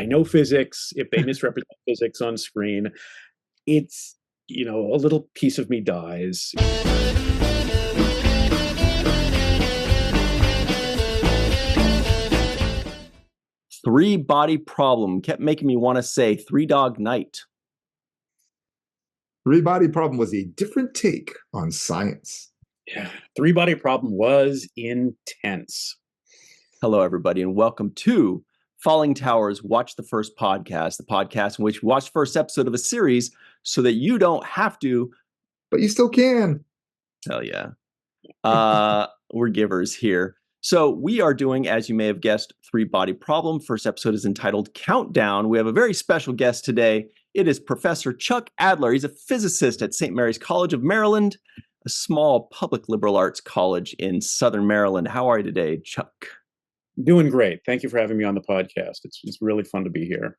I know physics. If they misrepresent physics on screen, it's, a little piece of me dies. Three Body Problem kept making me want to say Three Dog Night. Three Body Problem was a different take on science. Yeah, Three Body Problem was intense. Hello, everybody, and welcome to Fallingtower's Watch the First podcast, the podcast in which we watch the first episode of a series so that you don't have to. But you still can. Hell yeah. We're givers here. So we are doing, as you may have guessed, Three Body Problem. First episode is entitled Countdown. We have a very special guest today. It is Professor Chuck Adler. He's a physicist at St. Mary's College of Maryland, a small public liberal arts college in Southern Maryland. How are you today, Chuck? Doing great. Thank you for having me on the podcast. It's really fun to be here.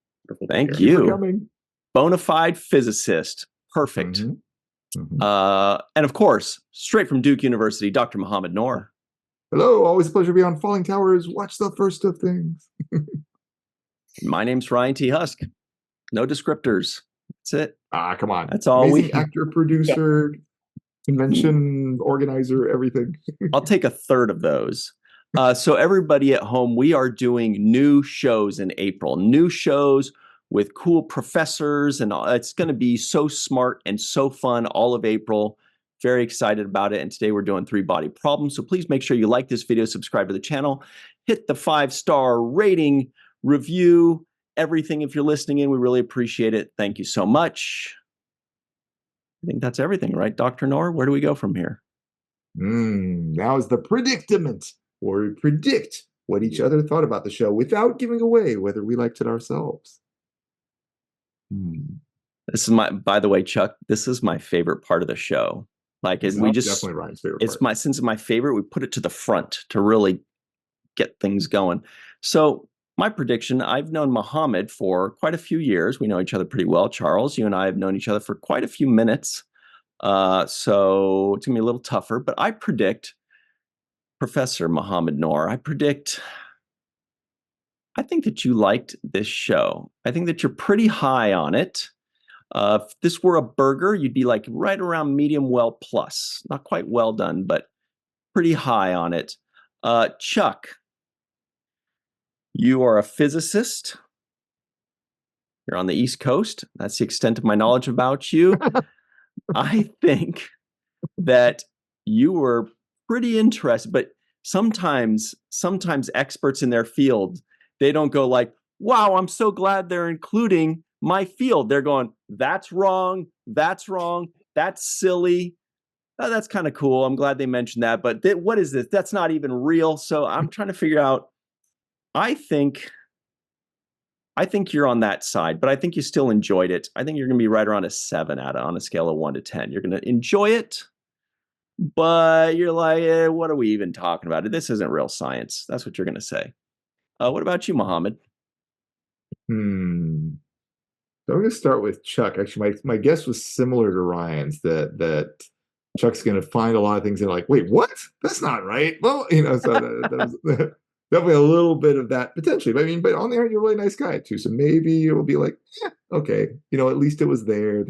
Thank you. Bona fide physicist. Perfect. Mm-hmm. Mm-hmm. And of course, straight from Duke University, Dr. Mohammed Noor. Hello, always a pleasure to be on Fallingtower's Watch the First of Things. My name's Ryan T. Husk. No descriptors. That's it. Come on. That's all. Amazing actor, producer, convention organizer, everything. I'll take a third of those. So everybody at home, we are doing new shows in April. New shows with cool professors, and it's going to be so smart and so fun all of April. Very excited about it. And today we're doing Three Body Problem. So please make sure you like this video, subscribe to the channel, hit the 5-star rating, review, everything. If you're listening in, we really appreciate it. Thank you so much. I think that's everything, right, Dr. Noor? Where do we go from here? Now is the predicament, where we predict what each other thought about the show without giving away whether we liked it ourselves. This is by the way, Chuck, this is my favorite part of the show. Definitely Ryan's favorite part. Since it's my favorite, we put it to the front to really get things going. So my prediction, I've known Mohammed for quite a few years. We know each other pretty well. Charles, you and I have known each other for quite a few minutes. So it's going to be a little tougher, but I predict, Professor Mohammed Noor, I think that you liked this show. I think that you're pretty high on it. If this were a burger, you'd be like right around medium well plus. Not quite well done, but pretty high on it. Chuck, you are a physicist. You're on the East Coast. That's the extent of my knowledge about you. I think that you were pretty interested, but sometimes experts in their field, they don't go like, wow, I'm so glad they're including my field. They're going, that's wrong, that's silly. That's kind of cool. I'm glad they mentioned that. But what is this? That's not even real. So I'm trying to figure out, I think you're on that side, but I think you still enjoyed it. I think you're going to be right around a 7 on a scale of 1 to 10. You're going to enjoy it, but you're like, what are we even talking about? This isn't real science. That's what you're going to say. What about you, Mohammed? So I'm going to start with Chuck. Actually, my guess was similar to Ryan's, that Chuck's going to find a lot of things and like, wait, what? That's not right. Well, so that was definitely a little bit of that potentially. But on the other hand, you're a really nice guy too. So maybe it will be like, okay, at least it was there.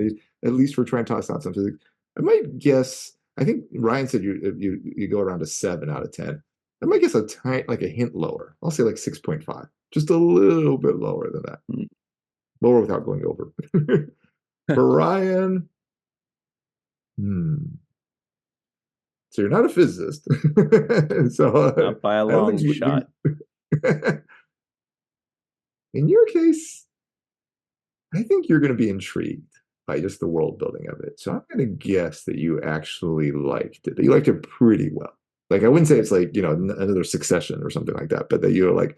At least we're trying to toss out something. I might guess. I think Ryan said you go around a 7 out of 10. I might guess like a hint lower. I'll say like 6.5, just a little bit lower than that. Lower without going over. For Ryan, so you're not a physicist. So not by a long shot. In your case, I think you're going to be intrigued by just the world building of it. So I'm going to guess that you actually liked it. That you liked it pretty well. Like, I wouldn't say it's like, another Succession or something like that, but that you were like,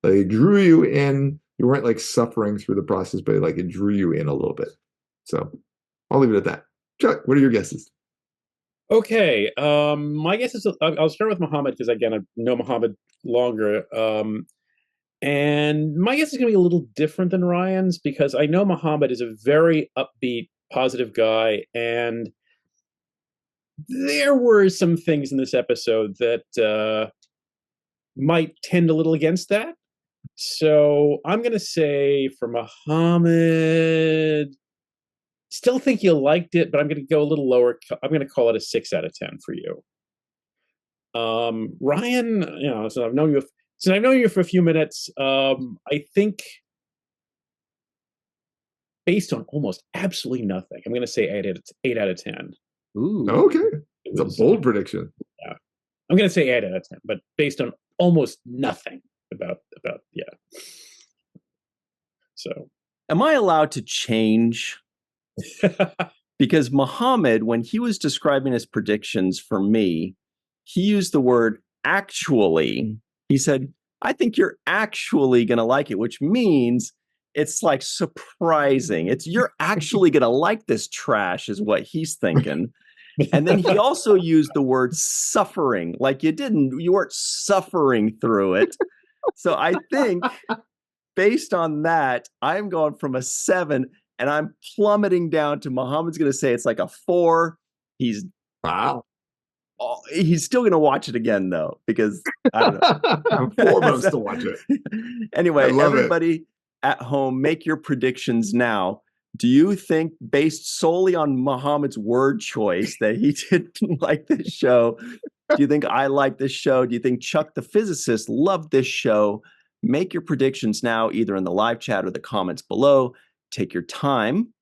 they drew you in. You weren't like suffering through the process, but like it drew you in a little bit. So I'll leave it at that. Chuck, what are your guesses? Okay. My guess is I'll start with Mohammed because, again, I know Mohammed longer. And my guess is going to be a little different than Ryan's because I know Mohammed is a very upbeat, positive guy. And there were some things in this episode that might tend a little against that. So I'm going to say for Muhammad, still think you liked it, but I'm going to go a little lower. I'm going to call it a 6 out of 10 for you. Ryan, so since I've known you for a few minutes, I think based on almost absolutely nothing, I'm going to say 8 out of 10. Ooh. Okay. It It's a was, bold prediction. yeah. I'm going to say 8 out of 10, but based on almost nothing about yeah. So, Am I allowed to change? Because Muhammad, when he was describing his predictions for me, he used the word actually. He said, I think you're actually going to like it, which means it's like surprising. It's you're actually going to like this trash, is what he's thinking. And then he also used the word suffering, like you weren't suffering through it. So I think based on that, I'm going from a 7 and I'm plummeting down to Muhammad's going to say it's like a 4. He's Wow. He's still going to watch it again though, because I don't know. I'm 4 months to watch it. Anyway, love it. everybody at home, make your predictions now. Do you think, based solely on Muhammad's word choice, that he didn't like this show? Do you think I like this show? Do you think Chuck the physicist loved this show? Make your predictions now, either in the live chat or the comments below. Take your time.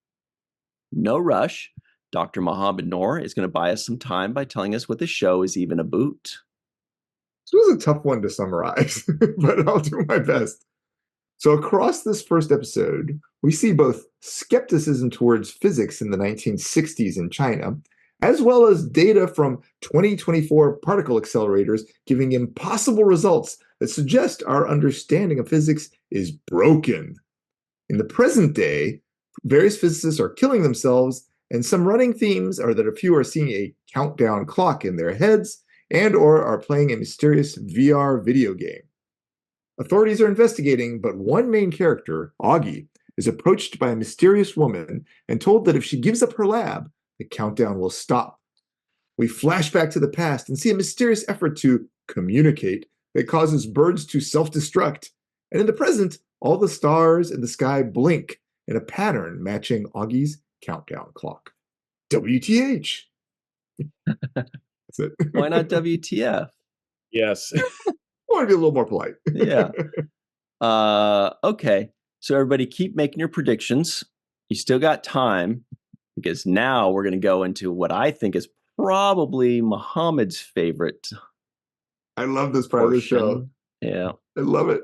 No rush. Dr. Muhammad Noor is going to buy us some time by telling us what the show is even about. This was a tough one to summarize, but I'll do my best. So across this first episode, we see both skepticism towards physics in the 1960s in China, as well as data from 2024 particle accelerators giving impossible results that suggest our understanding of physics is broken. In the present day, various physicists are killing themselves, and some running themes are that a few are seeing a countdown clock in their heads and or are playing a mysterious VR video game. Authorities are investigating, but one main character, Augie, is approached by a mysterious woman and told that if she gives up her lab, the countdown will stop. We flash back to the past and see a mysterious effort to communicate that causes birds to self-destruct. And in the present, all the stars in the sky blink in a pattern matching Augie's countdown clock. WTH. That's it. Why not WTF? yes. I want to be a little more polite. Yeah. Okay. So everybody keep making your predictions. You still got time, because now we're going to go into what I think is probably Muhammad's favorite I love this part of the show. portion. Yeah. I love it.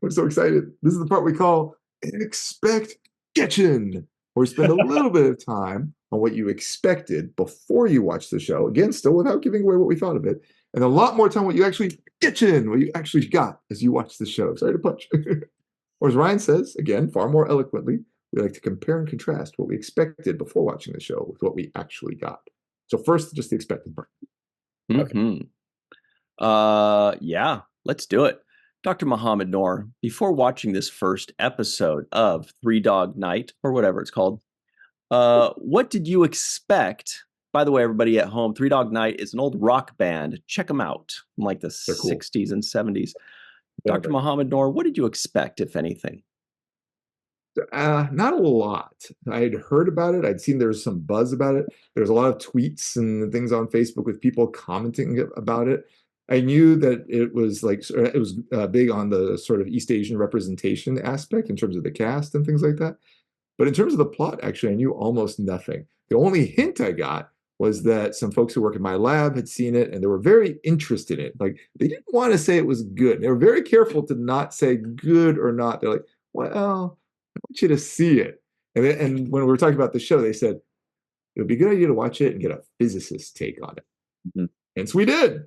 I'm so excited. This is the part we call Expect Kitchen, where we spend a little bit of time on what you expected before you watch the show. Again, still without giving away what we thought of it. And a lot more time what you actually kitchen, what you actually got as you watch the show. Sorry to punch. Or as Ryan says, again, far more eloquently, we like to compare and contrast what we expected before watching the show with what we actually got. So first, just the expected part. Mm-hmm. Yeah, let's do it. Dr. Muhammad Noor, before watching this first episode of Three Dog Night, or whatever it's called, what did you expect? By the way, everybody at home, Three Dog Night is an old rock band. Check them out from like the They're cool. 60s and 70s. Yeah, Dr. Muhammad Noor, what did you expect, if anything? Not a lot. I had heard about it. I'd seen there was some buzz about it. There's a lot of tweets and things on Facebook with people commenting about it. I knew that it was big on the sort of East Asian representation aspect in terms of the cast and things like that. But in terms of the plot, actually, I knew almost nothing. The only hint I got was that some folks who work in my lab had seen it and they were very interested in it. Like, they didn't want to say it was good. They were very careful to not say good or not. They're like, well, I want you to see it. And when we were talking about the show, they said, it would be a good idea to watch it and get a physicist's take on it. Mhm. Hence we did.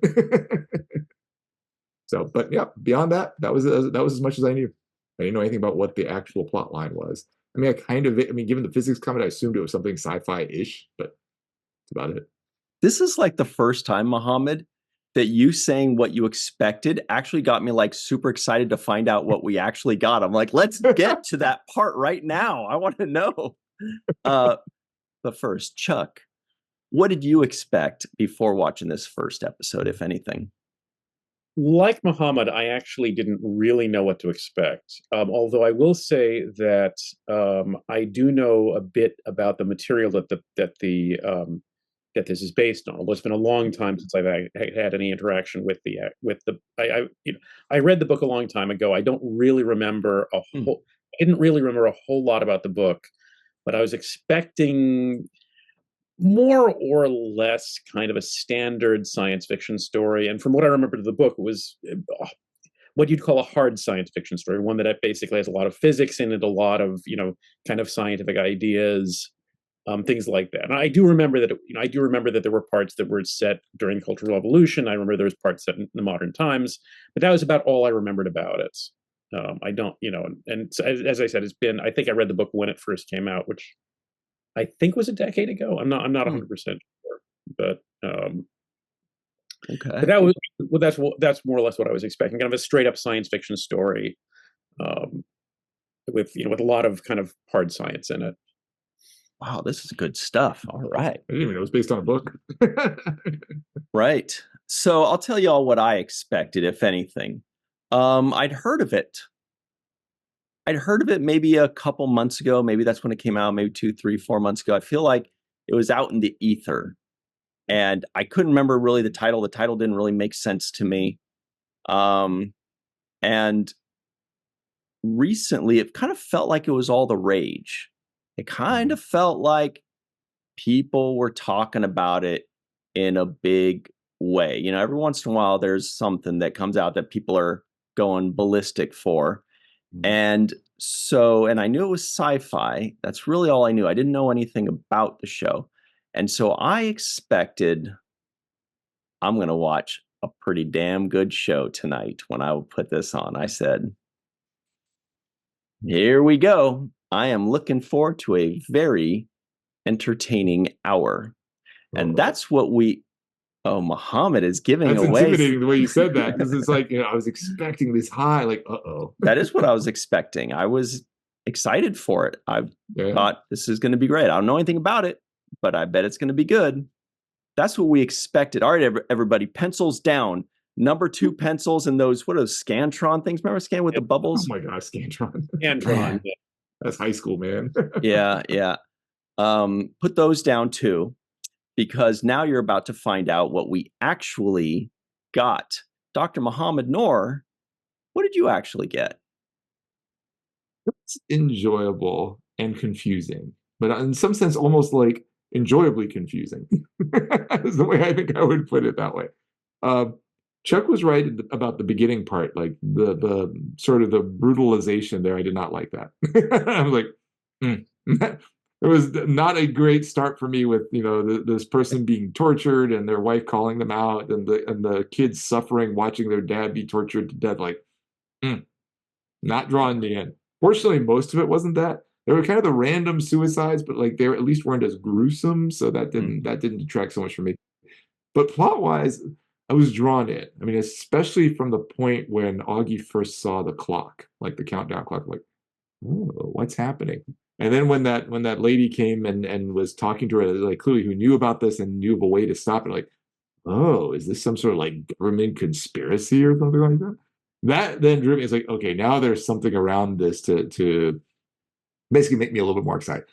So, but yeah, beyond that, that was as much as I knew. I didn't know anything about what the actual plot line was. I mean, given the physics comment, I assumed it was something sci-fi-ish, but that's about it. This is like the first time, Muhammad, that you saying what you expected actually got me like super excited to find out what we actually got. I'm like, let's get to that part right now. I want to know. But first, Chuck, what did you expect before watching this first episode, if anything? like Muhammad, I actually didn't really know what to expect. Although I will say that I do know a bit about the material that this is based on. Although it's been a long time since I've had any interaction with the. I read the book a long time ago. I don't really remember a Hmm. whole. I didn't really remember a whole lot about the book, but I was expecting more or less kind of a standard science fiction story. And from what I remember of the book, it was what you'd call a hard science fiction story, one that basically has a lot of physics in it, a lot of, kind of scientific ideas, things like that. And I do remember that, I do remember that there were parts that were set during the Cultural Revolution. I remember there was parts set in the modern times, but that was about all I remembered about it. I don't, and so, as I said, I think I read the book when it first came out, which I think was a decade ago. I'm not Hmm. 100% sure, but Okay. that was well, that's more or less what I was expecting, kind of a straight up science fiction story, um, with a lot of kind of hard science in it. Wow, this is good stuff. All right. I didn't even know it was based on a book. Right. So I'll tell you all what I expected, if anything. I'd heard of it. I'd heard of it maybe a couple months ago. Maybe that's when it came out, maybe 2, 3, 4 months ago. I feel like it was out in the ether. And I couldn't remember really the title. The title didn't really make sense to me. Um, and recently, it kind of felt like it was all the rage. It kind of felt like people were talking about it in a big way. Every once in a while, there's something that comes out that people are going ballistic for. And so, and I knew it was sci-fi. That's really all I knew. I didn't know anything about the show. And so I expected I'm going to watch a pretty damn good show tonight when I would put this on. I said, here we go. I am looking forward to a very entertaining hour. And that's what Muhammad is giving That's away. intimidating the way you said that, because it's like, I was expecting this high, like, uh-oh. That is what I was expecting. I was excited for it. I thought this is going to be great. I don't know anything about it, but I bet it's going to be good. That's what we expected. All right, everybody, pencils down. Number 2 pencils and those, what are those Scantron things? Remember Scan with the bubbles? Oh my gosh, Scantron. Antron, yeah. That's high school, man. Yeah. Put those down too, because now you're about to find out what we actually got. Dr. Muhammad Noor, what did you actually get? It's enjoyable and confusing, but in some sense, almost like enjoyably confusing. Is the way I think I would put it that way. Chuck was right about the beginning part, like the sort of the brutalization there. I did not like that. I was like, it was not a great start for me with this person being tortured and their wife calling them out, and the kids suffering watching their dad be tortured to death. Like, not drawing me in. Fortunately, most of it wasn't that. There were kind of the random suicides, but like they at least weren't as gruesome, so that didn't detract so much from me. But plot wise, I was drawn in. I mean, especially from the point when Augie first saw the clock, like the countdown clock, like, oh, what's happening? And then when that lady came and was talking to her, like clearly who knew about this and knew of a way to stop it, like, oh, is this some sort of like government conspiracy or something like that? That then drew me. It's like, okay, now there's something around this to basically make me a little bit more excited.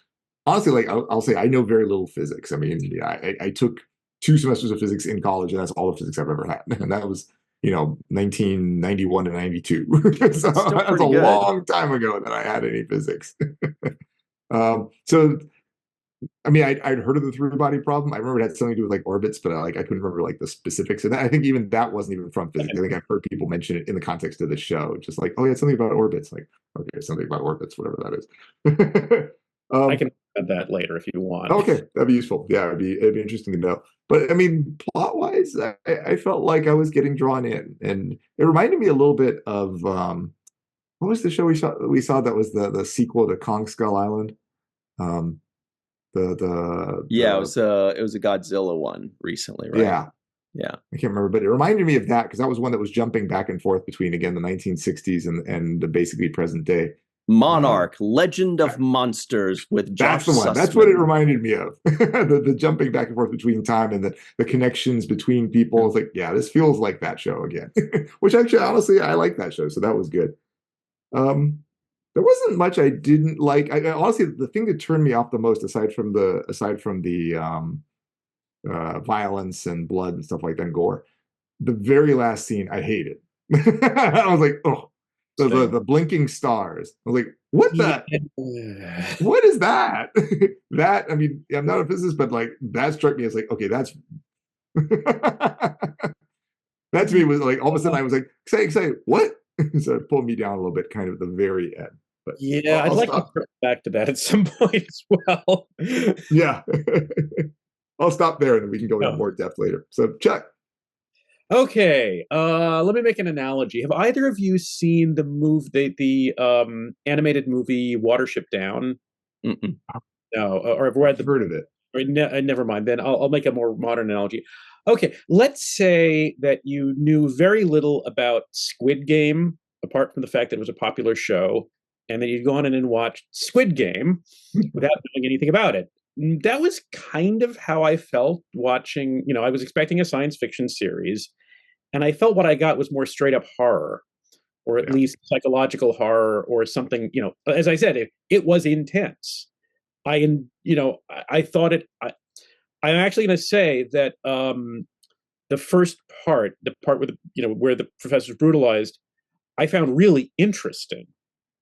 Honestly, like I'll say, I know very little physics. I mean, I took 2 semesters of physics in college, and that's all the physics I've ever had, and that was 1991 to 92. So that's a long time ago that I had any physics. So I mean, I'd heard of the through body problem. I remember it had something to do with like orbits, but I couldn't remember like the specifics. And I think even that wasn't even from physics. I think I've heard people mention it in the context of the show, just like, oh yeah, something about orbits. Like, okay, something about orbits, whatever that is. I can add that later if you want. Okay, that'd be useful. Yeah, it'd be interesting to know. But I mean, plot wise, I felt like I was getting drawn in, and it reminded me a little bit of what was the show we saw that was the sequel to Kong Skull Island. It was a Godzilla one recently, right? Yeah, I can't remember, but it reminded me of that because that was one that was jumping back and forth between, again, the 1960s and basically present day. Monarch, Legend of Monsters with That's Josh the one. That's what it Sussman. reminded me of. The jumping back and forth between time and the connections between people. It's like, yeah, this feels like that show again. Which actually, honestly, I like that show, so that was good. There wasn't much I didn't like. Honestly, the thing that turned me off the most, aside from the violence and blood and stuff like that, and gore, the very last scene I hated. I was like, oh, the blinking stars. I was like, what is that? That, I mean, I'm not a physicist, but like that struck me as like, okay, that's that to me was like all of a sudden I was like excited. What? So it pulled me down a little bit, kind of at the very end. But Yeah, I'd like to come back to that at some point as well. Yeah. I'll stop there and then we can go into more depth later. So Chuck. Okay, let me make an analogy. Have either of you seen the animated movie Watership Down? Mm-mm. No, or have read heard of it. Never mind. Then I'll make a more modern analogy. Okay, let's say that you knew very little about Squid Game, apart from the fact that it was a popular show, and then you'd go on and watch Squid Game without knowing anything about it. That was kind of how I felt watching. I was expecting a science fiction series, and I felt what I got was more straight up horror, or at least psychological horror, or something. As I said, it was intense. I thought it. I'm actually going to say that the first part, the part where the professor's brutalized, I found really interesting,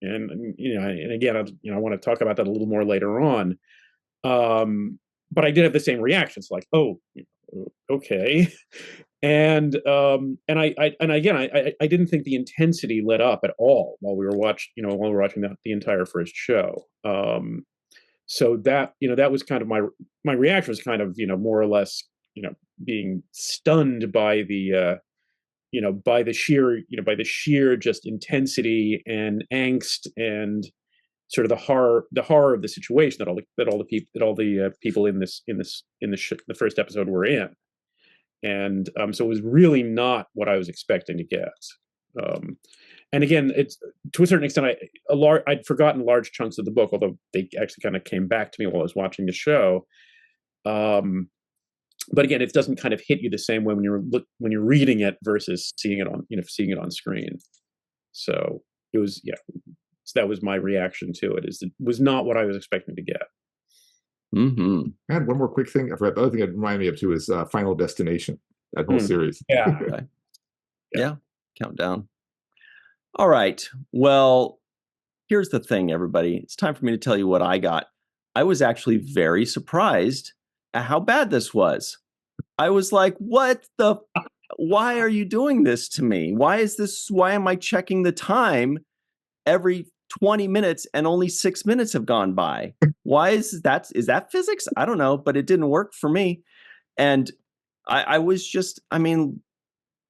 and again, I want to talk about that a little more later on. But I did have the same reactions, like, oh, okay, and again, I didn't think the intensity let up at all while we were watching the entire first show. So that was kind of my reaction, was kind of more or less being stunned by the sheer just intensity and angst, and sort of the horror of the situation that all the people in the first episode were in. And so it was really not what I was expecting to get. And again, it's to a certain extent, I'd forgotten large chunks of the book, although they actually kind of came back to me while I was watching the show. But again, it doesn't kind of hit you the same way when you're reading it versus seeing it on screen. So it was, so that was my reaction to it. It was not what I was expecting to get. Mm-hmm. I had one more quick thing. I forgot. The other thing it reminded me of too is Final Destination. That whole series. Yeah. Okay. Yeah. Countdown. All right. Well, here's the thing, everybody. It's time for me to tell you what I got. I was actually very surprised at how bad this was. I was like, why are you doing this to me? Why am I checking the time every 20 minutes and only 6 minutes have gone by? Why is that physics? I don't know, but it didn't work for me. And I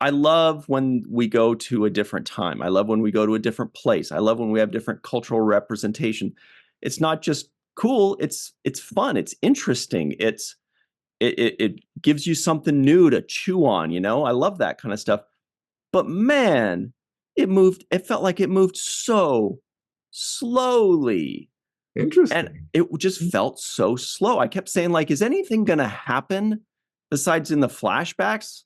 love when we go to a different time. I love when we go to a different place. I love when we have different cultural representation. It's not just cool. It's fun. It's interesting. It gives you something new to chew on. I love that kind of stuff. But man, it felt like it moved so slowly. Interesting. And it just felt so slow. I kept saying, like, is anything going to happen besides in the flashbacks?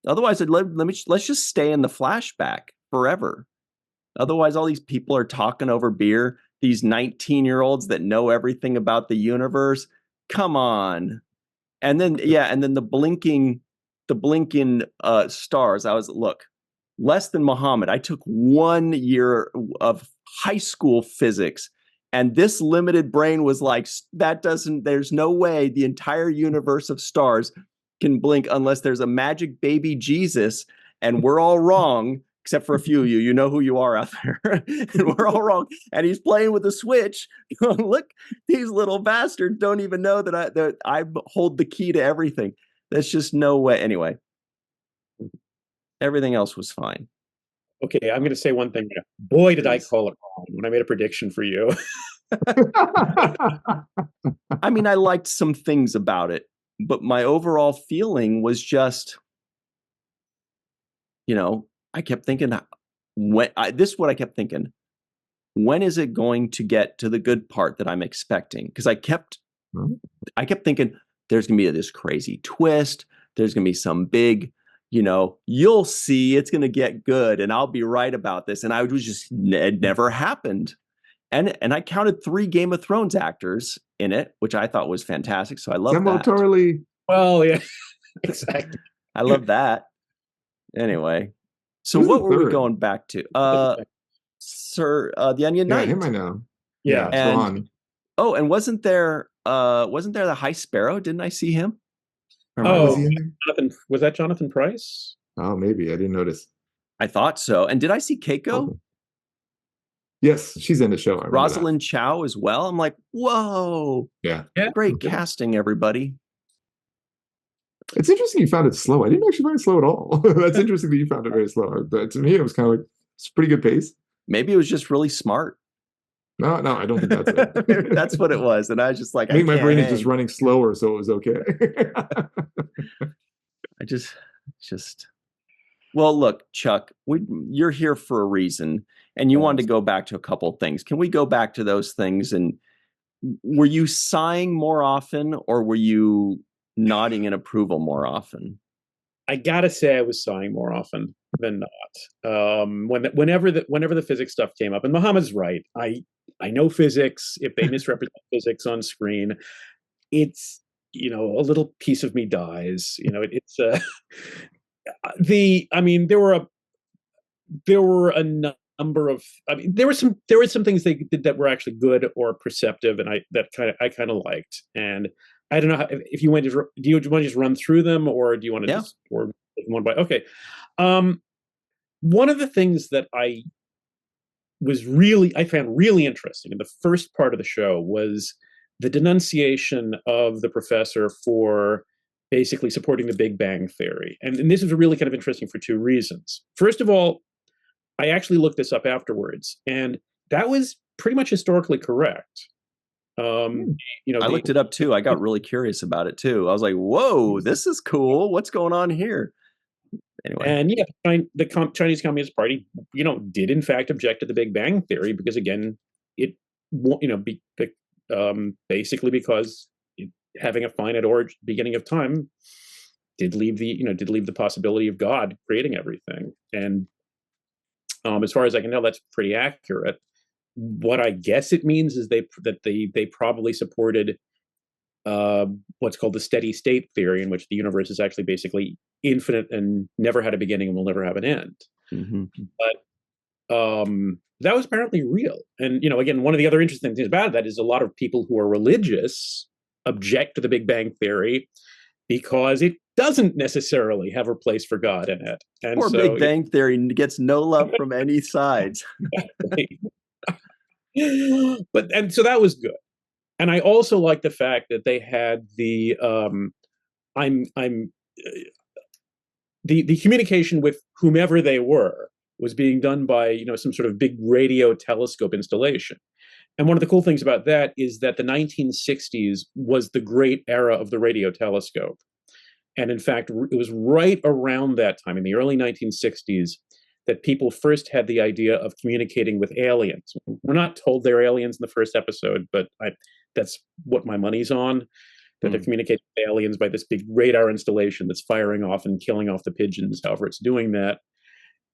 Otherwise, let's just stay in the flashback forever. Otherwise, all these people are talking over beer. These 19-year-olds that know everything about the universe. Come on. And then the blinking stars. Look, less than Muhammad. I took 1 year of high school physics, and this limited brain was like, there's no way the entire universe of stars can blink unless there's a magic baby Jesus, and we're all wrong, except for a few of you. You know who you are out there. And we're all wrong. And he's playing with a switch. Look, these little bastards don't even know that I hold the key to everything. There's just no way. Anyway, everything else was fine. Okay, I'm going to say one thing. Boy, did I call it wrong when I made a prediction for you. I mean, I liked some things about it, but my overall feeling was just, I kept thinking, this is what I kept thinking. when is it going to get to the good part that I'm expecting? Because I kept thinking there's going to be this crazy twist. There's going to be some big, you'll see it's going to get good and I'll be right about this. And it never happened. And I counted 3 Game of Thrones actors in it, which I thought was fantastic. So I love that. Tarly. Well, yeah, exactly. I love that. Anyway, so what were we going back to? Sir, the Onion Knight. Yeah, him I know. Yeah, and and wasn't there the High Sparrow? Didn't I see him? Was that Jonathan Pryce? Oh, maybe I didn't notice. I thought so. And did I see Keiko? Okay. Yes, she's in the show. Rosalind Chow as well. I'm like, whoa. Yeah. Great casting, everybody. It's interesting you found it slow. I didn't actually find it slow at all. That's interesting that you found it very slow. But to me, it was kind of like, it's a pretty good pace. Maybe it was just really smart. No, I don't think that's it. That's what it was. And I was just like, I think my brain is just running slower, so it was okay. I just well, look, Chuck, you're here for a reason, and you wanted to go back to a couple of things. Can we go back to those things? And were you sighing more often, or were you nodding in approval more often? I gotta say, I was sighing more often than not. Whenever the physics stuff came up, and Muhammad's right. I know physics. If they misrepresent physics on screen, it's a little piece of me dies. It's there were a number of. there were some things they did that were actually good or perceptive, and I kind of liked. And I don't know if you want to. Do you want to just run through them, or do you want to just or one by? Okay. One of the things that I found really interesting in the first part of the show was the denunciation of the professor for basically supporting the Big Bang Theory. And this is really kind of interesting for 2 reasons. First of all, I actually looked this up afterwards, and that was pretty much historically correct. I looked it up too. I got really curious about it too. I was like, whoa, this is cool. What's going on here? Anyway. And the Chinese Communist Party, did in fact object to the Big Bang Theory because, again, it, basically because having a finite beginning of time did leave the possibility of God creating everything. And as far as I can tell, that's pretty accurate. What I guess it means is they probably supported what's called the steady state theory, in which the universe is actually basically infinite and never had a beginning and will never have an end. Mm-hmm. But that was apparently real. And again, one of the other interesting things about that is a lot of people who are religious object to the Big Bang Theory because it doesn't necessarily have a place for God in it. And Poor Big Bang Theory gets no love from any sides. So that was good. And I also like the fact that they had the communication with whomever they were was being done by some sort of big radio telescope installation. And one of the cool things about that is that the 1960s was the great era of the radio telescope. And in fact, it was right around that time, in the early 1960s, that people first had the idea of communicating with aliens. We're not told they're aliens in the first episode, but that's what my money's on, that they're communicating with aliens by this big radar installation that's firing off and killing off the pigeons, however it's doing that.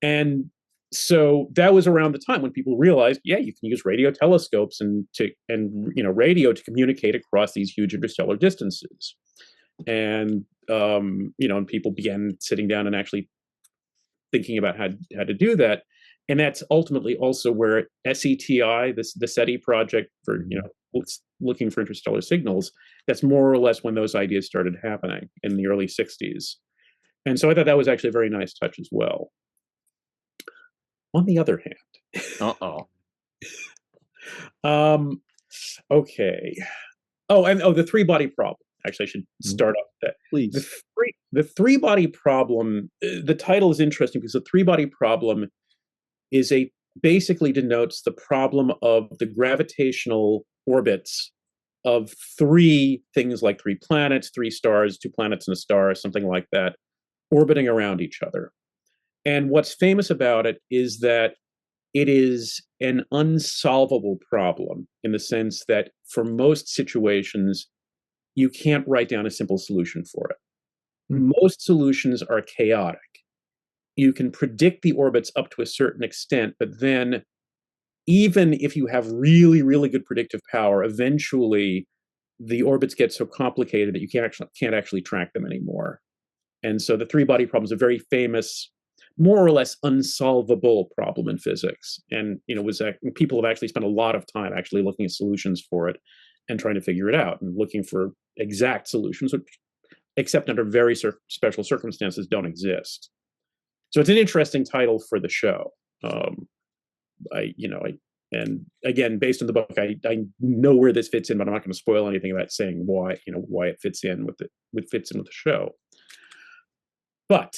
And so that was around the time when people realized, you can use radio telescopes and radio to communicate across these huge interstellar distances. And and people began sitting down and actually thinking about how to do that. And that's ultimately also where SETI, the SETI project for looking for interstellar signals, that's more or less when those ideas started happening in the early 60s. And so I thought that was actually a very nice touch as well. On the other hand, okay. The 3-body problem. Actually, I should start off with that. Please. The 3-body problem, the title is interesting because the 3-body problem basically denotes the problem of the gravitational orbits of 3 things, like 3 planets, 3 stars, 2 planets and a star, something like that, orbiting around each other. And what's famous about it is that it is an unsolvable problem in the sense that for most situations, you can't write down a simple solution for it. Most solutions are chaotic. You can predict the orbits up to a certain extent, but then even if you have really, really good predictive power, eventually the orbits get so complicated that you can't actually track them anymore. And so the three-body problem is a very famous, more or less unsolvable problem in physics. And people have actually spent a lot of time actually looking at solutions for it and trying to figure it out and looking for exact solutions, which, except under very special circumstances, don't exist. So it's an interesting title for the show. And again, based on the book, I know where this fits in, but I'm not going to spoil anything about saying why it fits in with the show. But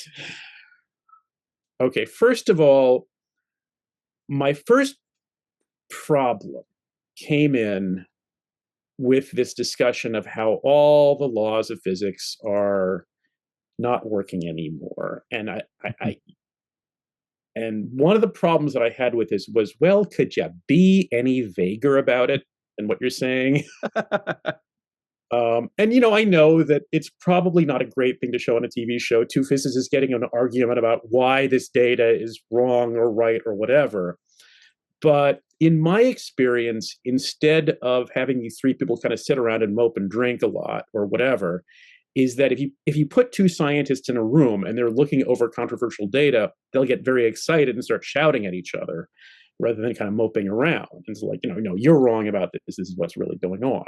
okay, first of all, my first problem came in with this discussion of how all the laws of physics are not working anymore. And and one of the problems that I had with this was, well, could you be any vaguer about it than what you're saying? I know that it's probably not a great thing to show on a TV show, two physicists getting an argument about why this data is wrong or right or whatever. But in my experience, instead of having these three people kind of sit around and mope and drink a lot or whatever, is that if you put two scientists in a room and they're looking over controversial data, they'll get very excited and start shouting at each other rather than kind of moping around. And it's like, no, you're wrong about this. This is what's really going on.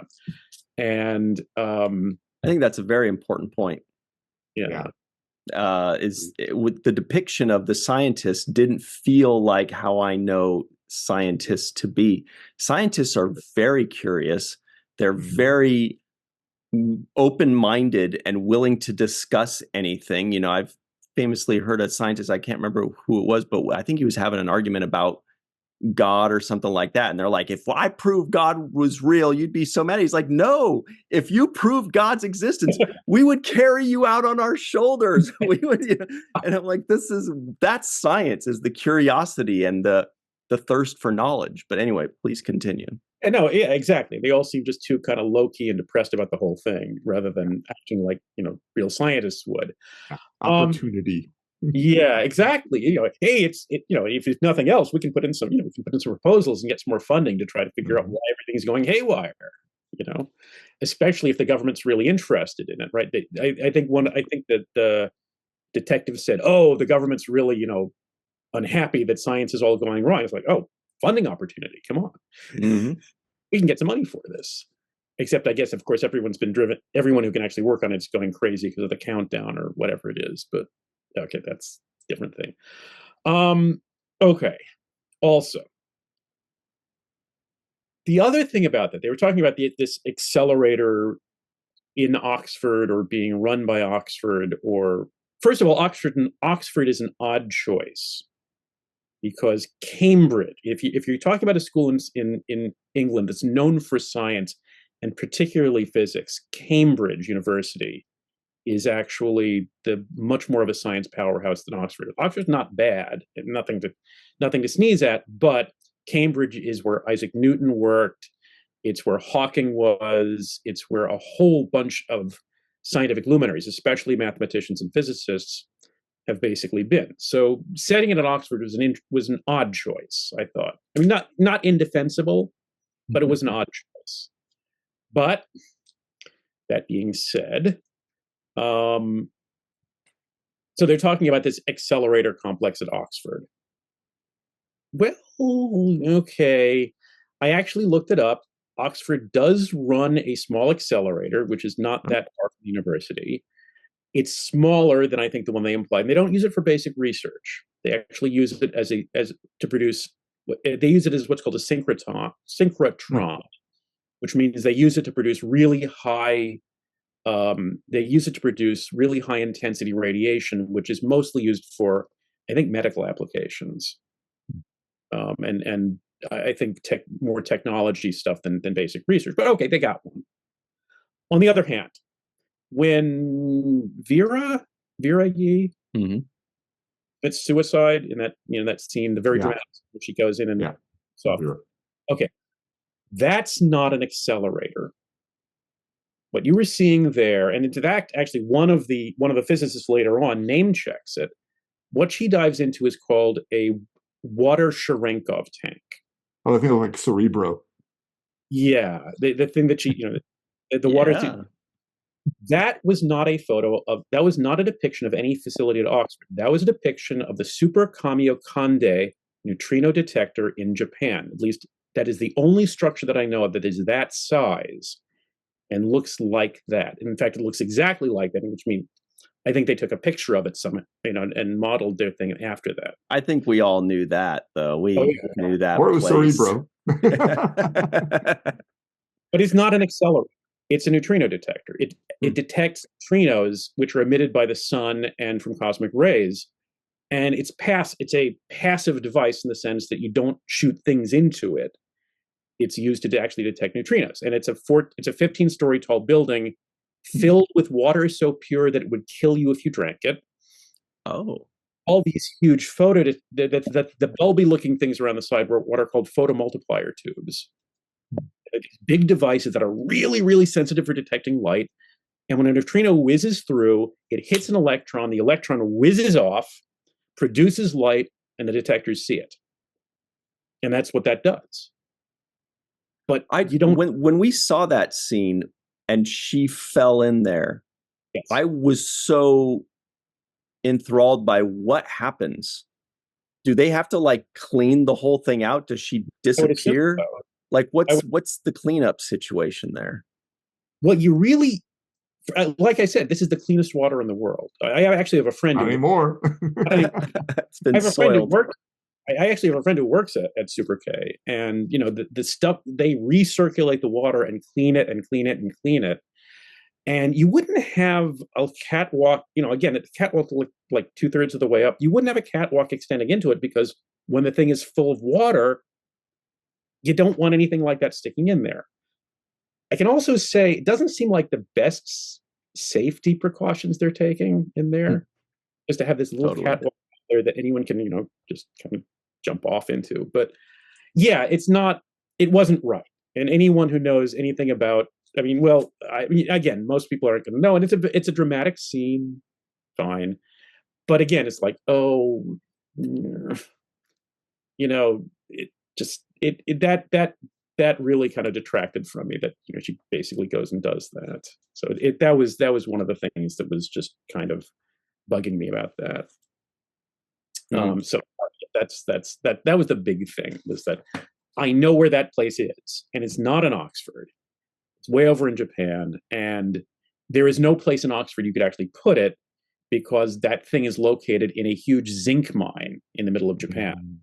And I think that's a very important point. Yeah. With the depiction of the scientists didn't feel like how I know scientists to be. Scientists are very curious. They're very open-minded and willing to discuss anything. I've famously heard a scientist, I can't remember who it was, but I think he was having an argument about God or something like that. And they're like, if I prove God was real, you'd be so mad. He's like, no, if you proved God's existence, we would carry you out on our shoulders. We would, And I'm like, that's science, is the curiosity and the thirst for knowledge. But anyway, please continue. And no, yeah, exactly. They all seem just too kind of low-key and depressed about the whole thing rather than acting like, real scientists would. Opportunity. Yeah, exactly. Hey, if nothing else, we can put in some proposals and get some more funding to try to figure out why everything's going haywire. Especially if the government's really interested in it, right? I think that the detective said, "Oh, the government's really, unhappy that science is all going wrong." It's like, oh, funding opportunity. Come on, we can get some money for this. Except, I guess, of course, everyone who can actually work on it's going crazy because of the countdown or whatever it is. But okay, that's a different thing. Okay. Also, the other thing about that, they were talking about this accelerator in Oxford or being run by Oxford, or first of all, Oxford is an odd choice because Cambridge, if you're talking about a school in England that's known for science and particularly physics, Cambridge University is actually much more of a science powerhouse than Oxford. Oxford's not bad, and nothing to sneeze at, but Cambridge is where Isaac Newton worked. It's where Hawking was. It's where a whole bunch of scientific luminaries, especially mathematicians and physicists, have basically been. So setting it at Oxford was an odd choice, I thought. I mean, not indefensible, but it was an odd choice. But that being said, so they're talking about this accelerator complex at Oxford. Well, okay. I actually looked it up. Oxford does run a small accelerator, which is not that far from the university. It's smaller than I think the one they implied. And they don't use it for basic research. They actually use it as to produce. They use it as what's called a synchrotron, which means they use it to produce really high. They use it to produce really high intensity radiation, which is mostly used for, I think, medical applications, and I think more technology stuff than basic research. But okay, they got one. On the other hand, when Vera Yi It's suicide in that, that scene, the very Yeah. dramatic scene where she goes in and Yeah. soft. Okay. That's not an accelerator. What you were seeing there, and in fact, actually, one of the physicists later on name checks it. What she dives into is called a water Cherenkov tank. Oh, I think like Cerebro. Yeah, the thing that she, the water thing. Yeah. That was not a photo of, that was not a depiction of any facility at Oxford. That was a depiction of the Super Kamiokande neutrino detector in Japan. At least that is the only structure that I know of that is that size and looks like that. In fact, it looks exactly like that, which means I think they took a picture of it and modeled their thing after that. I think we all knew that, though. We knew that. Or it was place. Cerebro. But it's not an accelerator. It's a neutrino detector. It detects neutrinos, which are emitted by the sun and from cosmic rays. And it's a passive device in the sense that you don't shoot things into it. It's used to actually detect neutrinos. And it's a 15-story tall building filled with water so pure that it would kill you if you drank it. Oh. All these huge the bulby looking things around the side were what are called photomultiplier tubes. These big devices that are really, really sensitive for detecting light. And when a neutrino whizzes through, it hits an electron, the electron whizzes off, produces light, and the detectors see it. And that's what that does. But you don't. When we saw that scene and she fell in there, Yes. I was so enthralled by what happens. Do they have to like clean the whole thing out? Does she disappear? So. Like what's the cleanup situation there? Well, you really, like I said, this is the cleanest water in the world. I actually have a friend. Not anymore. It's been I have a friend who soiled. works. I actually have a friend who works at Super K, and the stuff, they recirculate the water and clean it and clean it and clean it. And you wouldn't have a catwalk, again, the catwalk like 2/3 of the way up. You wouldn't have a catwalk extending into it because when the thing is full of water, you don't want anything like that sticking in there. I can also say it doesn't seem like the best safety precautions they're taking in there, just to have this little catwalk there that anyone can, just kind of jump off into. But yeah, it wasn't right. And anyone who knows anything about, again, most people aren't going to know. And it's a dramatic scene, fine. But again, it's like, that really kind of detracted from me that she basically goes and does that. So that was one of the things that was just kind of bugging me about that. So that was the big thing, was that I know where that place is, and it's not in Oxford. It's way over in Japan, and there is no place in Oxford you could actually put it because that thing is located in a huge zinc mine in the middle of Japan.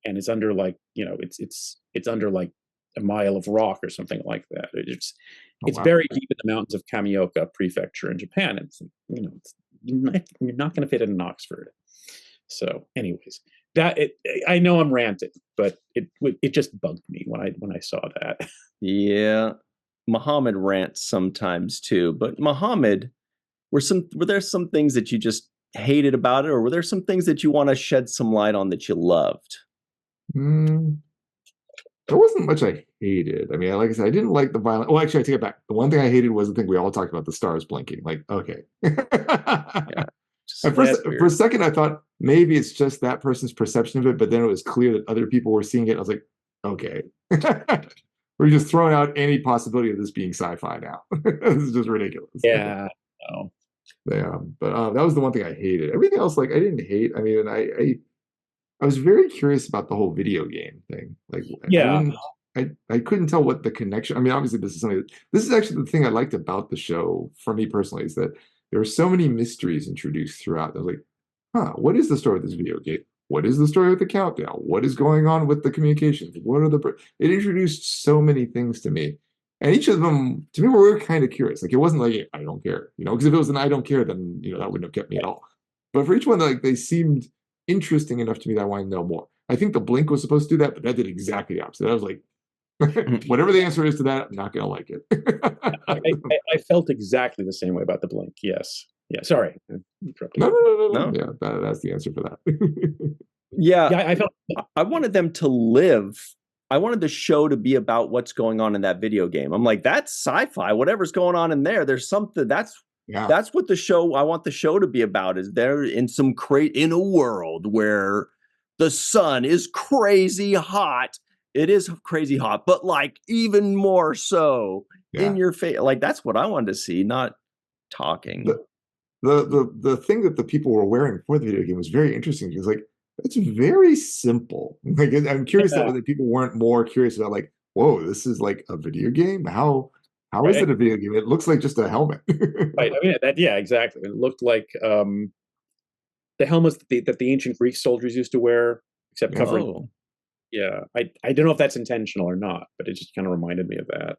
And it's under it's under like a mile of rock or something like that. It's buried deep in the mountains of Kamioka Prefecture in Japan. You're not going to fit it in Oxford. So, anyways, I know I'm ranting, but it just bugged me when I saw that. Yeah, Muhammad rants sometimes too. But Muhammad, were there some things that you just hated about it, or were there some things that you want to shed some light on that you loved? There wasn't much I hated. I mean, like I said, I didn't like the violence. Well, actually, I take it back. The one thing I hated was the thing we all talked about, the stars blinking. Like, okay. Yeah. For a second, I thought maybe it's just that person's perception of it, but then it was clear that other people were seeing it. I was like, okay. We're just throwing out any possibility of this being sci-fi now. This is just ridiculous. Yeah. No. Yeah. But that was the one thing I hated. Everything else, like, I didn't hate. I mean, I was very curious about the whole video game thing. Like, yeah, I couldn't tell what the connection. I mean, obviously, this is actually the thing I liked about the show for me personally, is that there were so many mysteries introduced throughout. I was like, what is the story of this video game? What is the story with the countdown? What is going on with the communications? It introduced so many things to me. And each of them, to me, were kind of curious. Like, it wasn't like, I don't care, because if it was an I don't care, then, that wouldn't have kept me at all. But for each one, like, they seemed interesting enough to me that I wanted to know more. I think the blink was supposed to do that, but that did exactly the opposite. I was like, whatever the answer is to that, I'm not going to like it. I felt exactly the same way about the blink. Yes. Yeah, sorry. No, no. No. Yeah, that's the answer for that. Yeah, Yeah, I felt I wanted them to live. I wanted the show to be about what's going on in that video game. I'm like, that's sci-fi. Whatever's going on in there, there's something that's what the show. I want the show to be about. Is they're in in a world where the sun is crazy hot. It is crazy hot, but like even more so in your face. Like that's what I wanted to see, not talking. The thing that the people were wearing for the video game was very interesting because like it's very simple. Like I'm curious that whether people weren't more curious about like, whoa, this is like a video game. How is it a video game? It looks like just a helmet. Right. I mean, exactly. It looked like the helmets that the ancient Greek soldiers used to wear, except covering. Oh. Yeah, I don't know if that's intentional or not, but it just kind of reminded me of that.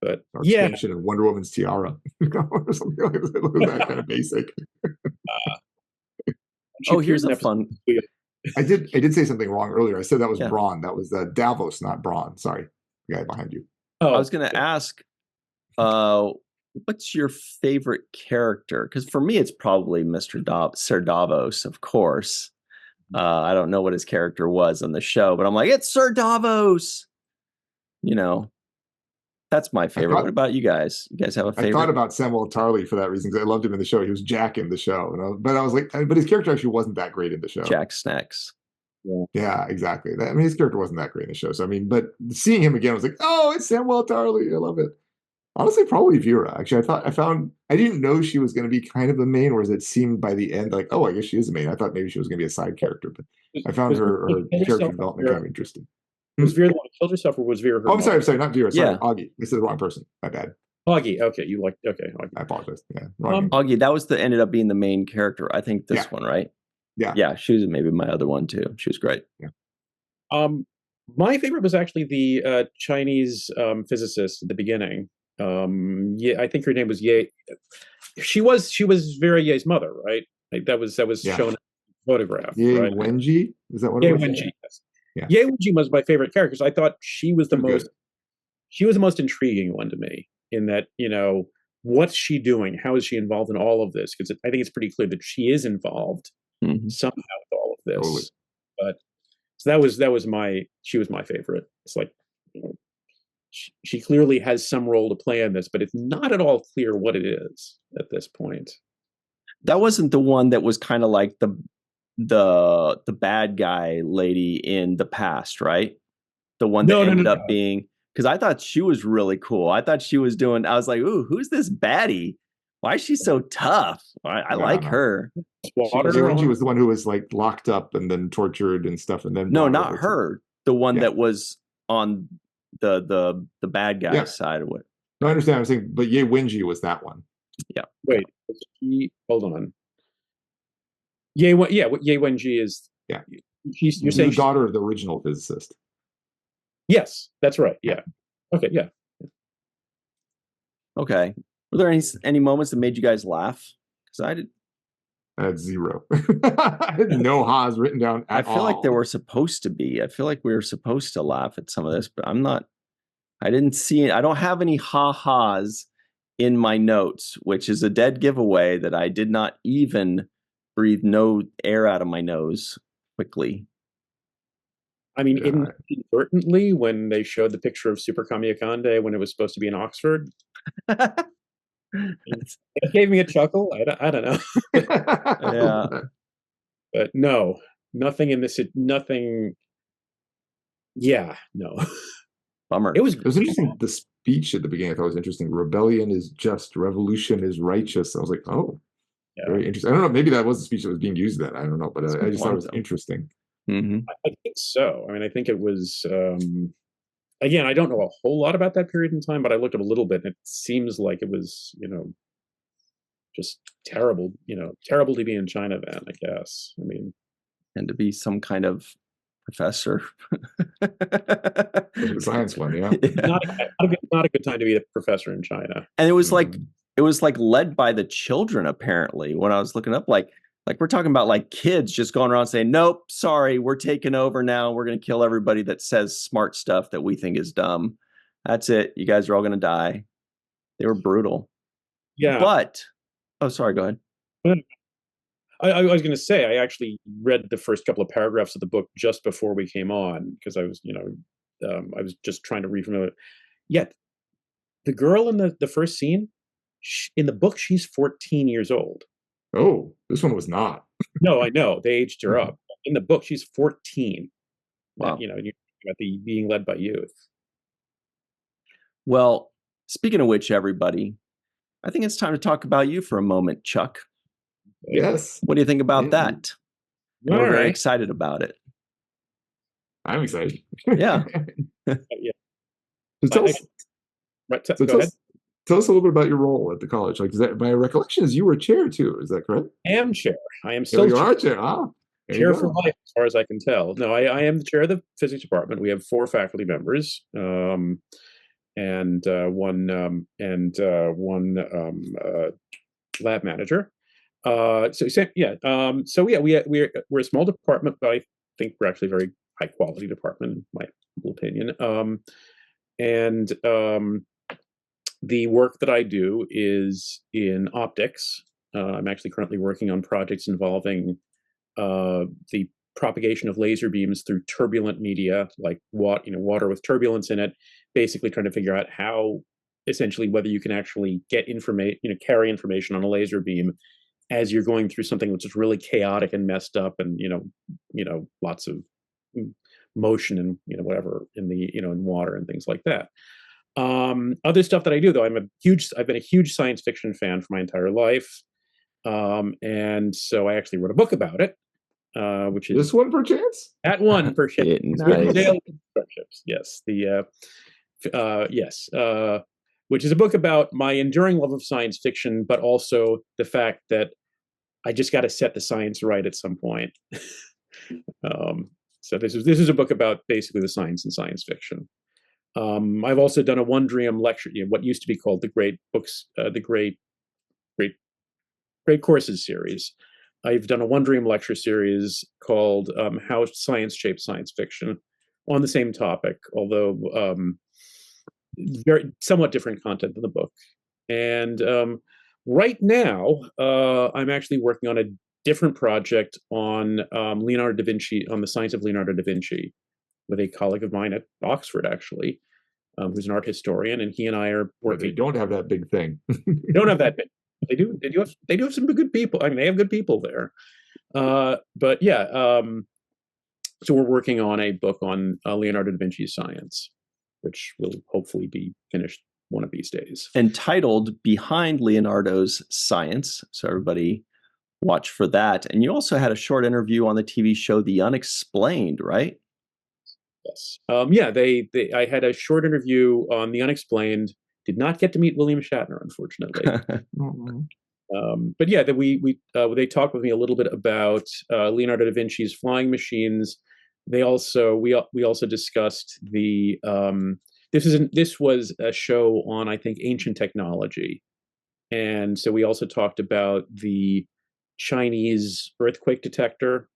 But or expansion of Wonder Woman's tiara, or something like that. It looks that kind of basic. Here's a fun. I did say something wrong earlier. I said that was Braun. That was Davos, not Braun. Sorry, the guy behind you. Oh, I was going to ask, what's your favorite character? Because for me, it's probably Sir Davos, of course. I don't know what his character was on the show, but I'm like, it's Sir Davos. You know, that's my favorite. What about you guys? You guys have a favorite? I thought about Samuel Tarly for that reason because I loved him in the show. He was Jack in the show, but I was like, but his character actually wasn't that great in the show. Jack Snacks. Yeah, exactly. I mean, his character wasn't that great in the show. So I mean, but seeing him again, I was like, oh, it's Samuel Tarly. I love it. Honestly, probably Vera. Actually, I didn't know she was going to be kind of the main, whereas it seemed by the end like, oh, I guess she is the main. I thought maybe she was going to be a side character, but I found her character development kind of interesting. Was Vera the one who killed herself, or was Vera her? Oh, I'm sorry, not Vera. Sorry, Augie. I said the wrong person. My bad. Augie. Okay, Augie. I apologize. Yeah, Augie. That was ended up being the main character. I think this one, right? Yeah. She was maybe my other one too. She was great. Yeah. My favorite was actually the Chinese physicist at the beginning. I think her name was Ye. She was Vera Ye's mother, right? Like that was shown in the photograph. Ye right? Wenji? Is that what Ye it was? Wenji. Yes. Yeah. Ye Wenji was my favorite character because I thought she was the most intriguing one to me. In that, what's she doing? How is she involved in all of this? Because I think it's pretty clear that she is involved somehow with all of this. Totally. But so she was my favorite. It's like, she clearly has some role to play in this, but it's not at all clear what it is at this point. That wasn't the one that was kind of like the bad guy lady in the past, right? The one that ended up being, because I thought she was really cool. I thought she was I was like, ooh, who's this baddie? Why is she so tough? I like her. Wenji was the one who was like locked up and then tortured and stuff, and then no, not her. The one that was on the bad guy side of it. No, I understand. I'm saying, but Ye Wenji was that one. Yeah. Wait. Hold on. Ye Wenji is. Yeah. You're saying the daughter of the original physicist. Yes, that's right. Yeah. Okay. Yeah. Okay. Were there any moments that made you guys laugh? Because I did. I had zero. I had no ha's written down at all. I feel like there were supposed to be. I feel like we were supposed to laugh at some of this, but I'm not. I didn't see it. I don't have any ha-has in my notes, which is a dead giveaway that I did not even breathe no air out of my nose quickly. I mean, inadvertently, when they showed the picture of Super Kamiokande when it was supposed to be in Oxford, it gave me a chuckle. I don't know. Yeah. But no, nothing in this. Nothing. Yeah, no. Bummer. It was interesting. The speech at the beginning I thought was interesting. Rebellion is just, revolution is righteous. I was like, oh, very interesting. I don't know. Maybe that was the speech that was being used then. I don't know, but I just thought it was interesting. Mm-hmm. I think so. I mean, I think it was. Again, I don't know a whole lot about that period in time, but I looked up a little bit, and it seems like it was, just terrible. Terrible to be in China then, I guess. I mean, and to be some kind of professor. The science one, yeah. Not a good time to be a professor in China. And it was like led by the children, apparently. When I was looking up, like we're talking about like kids just going around saying, nope, sorry, we're taking over now. We're going to kill everybody that says smart stuff that we think is dumb. That's it. You guys are all going to die. They were brutal. Yeah. But Oh, sorry. Go ahead. I was going to say, I actually read the first couple of paragraphs of the book just before we came on because I was, I was just trying to read familiar. Yet the girl in the first scene, in the book, she's 14 years old. Oh, this one was not. No, I know they aged her up. In the book, she's 14. Wow. You're about the being led by youth. Well, speaking of which, everybody, I think it's time to talk about you for a moment, Chuck. Yes. What do you think about that? All We're very right. excited about it. I'm excited. Yeah. Yeah. So tell us, Go ahead. tell us a little bit about your role at the college. Like, is that my recollection is you were chair too? Is that correct? I am chair. I am Oh, still you are chair. Ah, there you chair for go. life, as far as I can tell. No, I am the chair of the physics department. We have 4 faculty members, and one lab manager. We're a small department, but I think we're actually a very high quality department, in my humble opinion. And the work that I do is in optics. I'm actually currently working on projects involving the propagation of laser beams through turbulent media, like water with turbulence in it. Basically, trying to figure out how, essentially, whether you can actually get information, carry information on a laser beam as you're going through something which is really chaotic and messed up, and lots of motion and whatever in the in water and things like that. Other stuff that I do, though, I've been a huge science fiction fan for my entire life, and so I actually wrote a book about it, which is This one perchance? At One per ship. Nice. Yes, which is a book about my enduring love of science fiction, but also the fact that I just got to set the science right at some point. So this is a book about basically the science in science fiction. I've also done a Wondrium lecture, what used to be called the Great Books, the Great Courses series. I've done a Wondrium lecture series called How Science Shapes Science Fiction, on the same topic, although very somewhat different content than the book. And right now, I'm actually working on a different project on Leonardo da Vinci, on the science of Leonardo da Vinci, with a colleague of mine at Oxford, actually, who's an art historian, and he and I are working. But they don't have that big thing. They don't have that big. They do. They do have some good people. I mean, they have good people there. But yeah, so we're working on a book on Leonardo da Vinci's science, which will hopefully be finished one of these days. Entitled Behind Leonardo's Science. So everybody watch for that. And you also had a short interview on the TV show The Unexplained, right? Yes. I had a short interview on The Unexplained. Did not get to meet William Shatner, unfortunately. But yeah, they talked with me a little bit about Leonardo da Vinci's flying machines. We also discussed the this was a show on, I think, ancient technology, and so we also talked about the Chinese earthquake detector,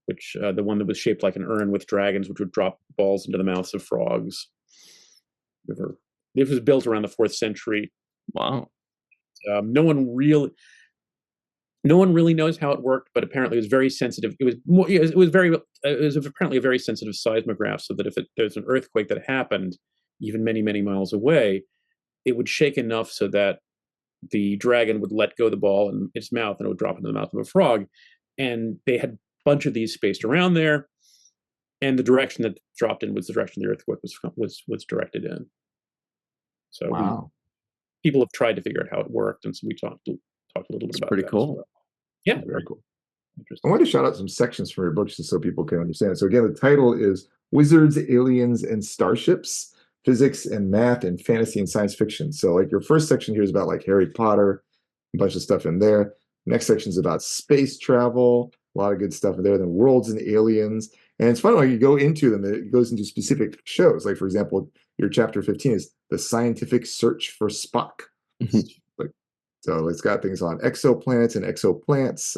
which the one that was shaped like an urn with dragons, which would drop balls into the mouths of frogs. This was built around the 4th century. Wow. No one really knows how it worked, but apparently it was very sensitive. It was apparently a very sensitive seismograph, so that if there's an earthquake that happened, even many, many miles away, it would shake enough so that the dragon would let go the ball in its mouth and it would drop into the mouth of a frog. And they had a bunch of these spaced around there, and the direction that dropped in was the direction the earthquake was directed in. So wow. People have tried to figure out how it worked, and so we talked a little bit about pretty that. Cool. Well. Yeah, very cool. I want to shout out some sections from your books just so people can understand. So again, the title is Wizards, Aliens, and Starships: Physics and Math and Fantasy and Science Fiction. So like your first section here is about like Harry Potter, a bunch of stuff in there. Next section is about space travel, a lot of good stuff in there. Then worlds and aliens. And it's fun when you go into them, it goes into specific shows. Like, for example, your chapter 15 is The Scientific Search for Spock. So it's got things on exoplanets and exoplanets,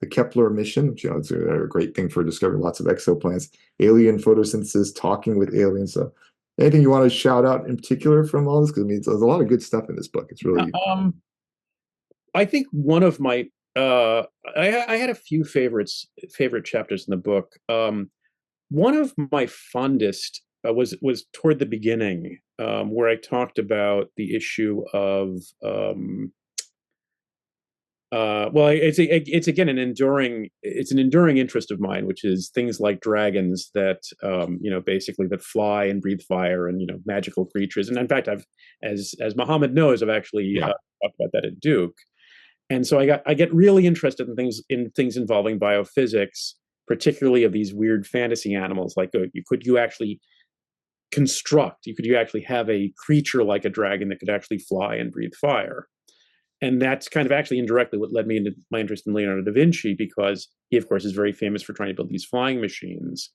the Kepler mission, which it's a great thing for discovering lots of exoplanets, alien photosynthesis, talking with aliens. So anything you want to shout out in particular from all this? Because I mean, there's a lot of good stuff in this book. It's really I think one of my I had a few favorite chapters in the book. One of my fondest was toward the beginning, where I talked about the issue of well, it's again an enduring interest of mine, which is things like dragons that basically that fly and breathe fire, and magical creatures. And in fact, as Muhammad knows, I've actually Yeah. talked about that at Duke. And so I get really interested in things involving biophysics, particularly of these weird fantasy animals. Like, could you actually have a creature like a dragon that could actually fly and breathe fire? And that's kind of actually indirectly what led me into my interest in Leonardo da Vinci, because he, of course, is very famous for trying to build these flying machines.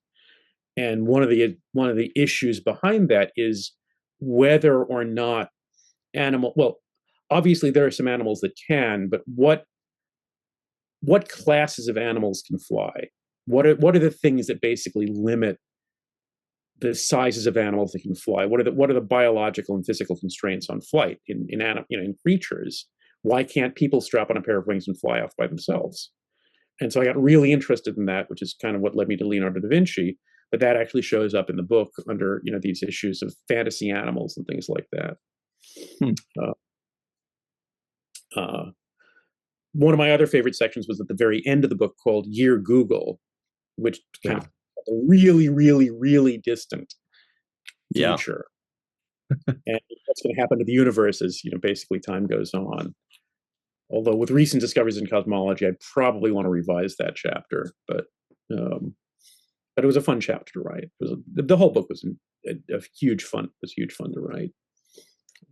And one of the issues behind that is whether or not well, obviously there are some animals that can, but what classes of animals can fly? What are the things that basically limit the sizes of animals that can fly? What are the biological and physical constraints on flight in creatures? Why can't people strap on a pair of wings and fly off by themselves? And so I got really interested in that, which is kind of what led me to Leonardo da Vinci. But that actually shows up in the book under these issues of fantasy animals and things like that. One of my other favorite sections was at the very end of the book, called Year Google, which kind of a really, really, really distant future. And what's going to happen to the universe as basically time goes on. Although with recent discoveries in cosmology, I'd probably want to revise that chapter. But it was a fun chapter to write. The whole book was a huge fun. Was huge fun to write.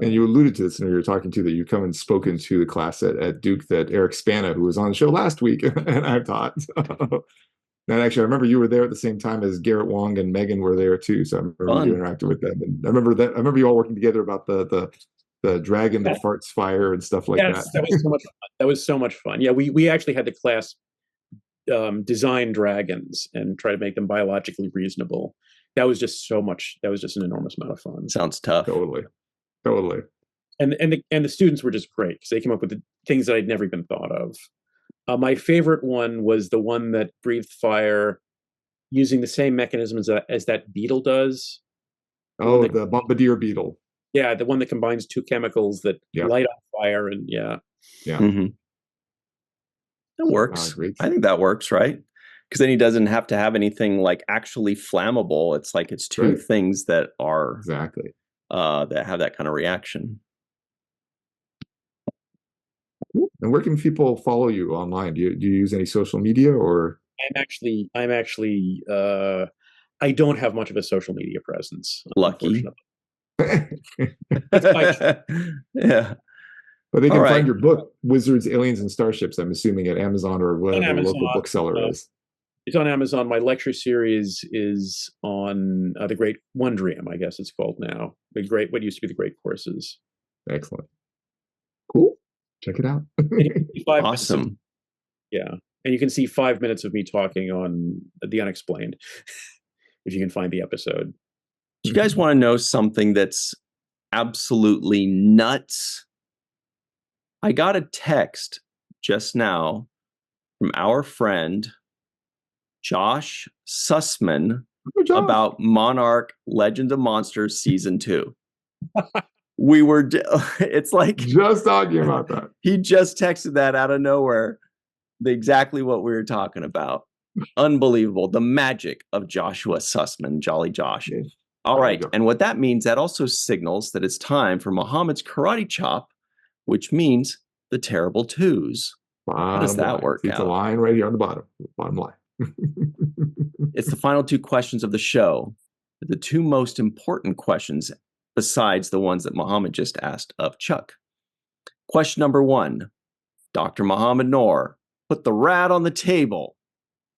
And you alluded to this when you were talking to that you come and spoken to the class at Duke that Eric Spana, who was on the show last week, and I've taught. And actually, I remember you were there at the same time as Garrett Wong and Megan were there too. So I remember you interacted with them, and I remember you all working together about the dragon that farts fire and stuff like that. That was so much fun. That was so much fun. Yeah, we actually had the class design dragons and try to make them biologically reasonable. That was just an enormous amount of fun. Sounds tough. Totally. And the students were just great, because they came up with the things that I'd never even thought of. My favorite one was the one that breathed fire using the same mechanism as that beetle does. Oh, the bombardier beetle. Yeah, the one that combines two chemicals that light on fire, and yeah. Mm-hmm. That works. I think that works, right? Because then he doesn't have to have anything like actually flammable. It's like it's two things that are exactly that have that kind of reaction. And where can people follow you online? Do you use any social media, or? I'm actually I don't have much of a social media presence. Lucky. Yeah. But they can find your book, Wizards, Aliens, and Starships, I'm assuming, at Amazon or whatever the local bookseller is. It's on Amazon. My lecture series is on the Great Wondrium, I guess it's called now. What used to be the Great Courses. Excellent. Cool. Check it out. Awesome. Yeah. And you can see 5 minutes of me talking on The Unexplained, if you can find the episode. Do you guys want to know something that's absolutely nuts? I got a text just now from our friend Josh Sussman about Monarch Legend of Monsters Season 2. We were, it's like just talking about that. He just texted that out of nowhere. Exactly what we were talking about. Unbelievable. The magic of Joshua Sussman, Jolly Josh. All right. And what that means, that also signals that it's time for Muhammad's karate chop, which means the terrible twos. How does that work out? It's a line right here on the bottom line. It's the final two questions of the show. The two most important questions besides the ones that Muhammad just asked of Chuck. Question number 1. Dr. Muhammad Noor, put the rat on the table.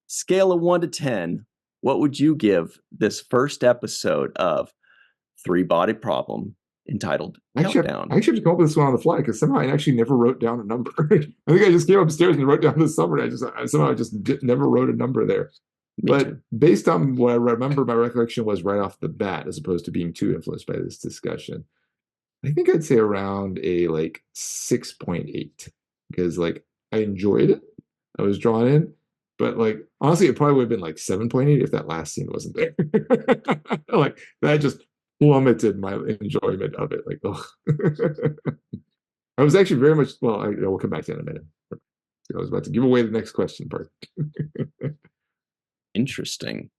Scale of 1 to 10. What would you give this first episode of Three Body Problem entitled Countdown? I actually have to come up with this one on the fly because somehow I actually never wrote down a number. I think I just came upstairs and wrote down the summary. I somehow never wrote a number there. But based on what I remember, my recollection was right off the bat, as opposed to being too influenced by this discussion, I think I'd say around a 6.8. because like I enjoyed it. I was drawn in, but like honestly, it probably would have been like 7.8 if that last scene wasn't there. Like that just plummeted my enjoyment of it. Like, oh, I was actually very much. Well, we'll come back to that in a minute. I was about to give away the next question part. Interesting.